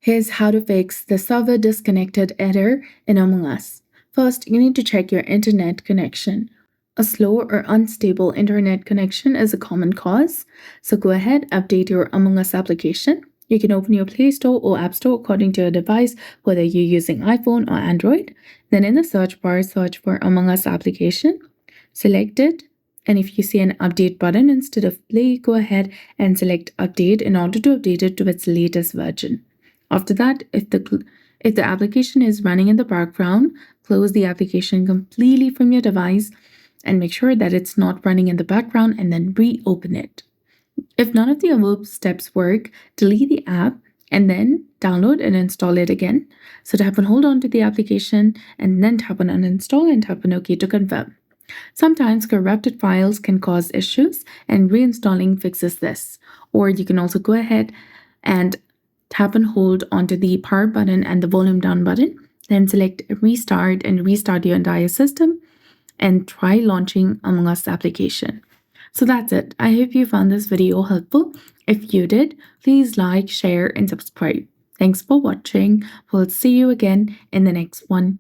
Here's how to fix the server disconnected error in Among Us. First, you need to check your internet connection. A slow or unstable internet connection is a common cause, so go ahead, update your Among Us application. You can open your Play Store or App Store according to your device, whether you're using iPhone or Android. Then in the search bar, search for Among Us application, select it, and if you see an update button instead of play, go ahead and select update in order to update it to its latest version. After that, if the application is running in the background, close the application completely from your device and make sure that it's not running in the background and then reopen it. If none of the above steps work, delete the app and then download and install it again. So tap and hold on to the application and then tap on uninstall and tap on OK to confirm. Sometimes corrupted files can cause issues and reinstalling fixes this. Or you can also go ahead and tap and hold onto the power button and the volume down button, then select restart and restart your entire system and try launching Among Us application. So that's it. I hope you found this video helpful. If you did, please like, share, and subscribe. Thanks for watching. We'll see you again in the next one.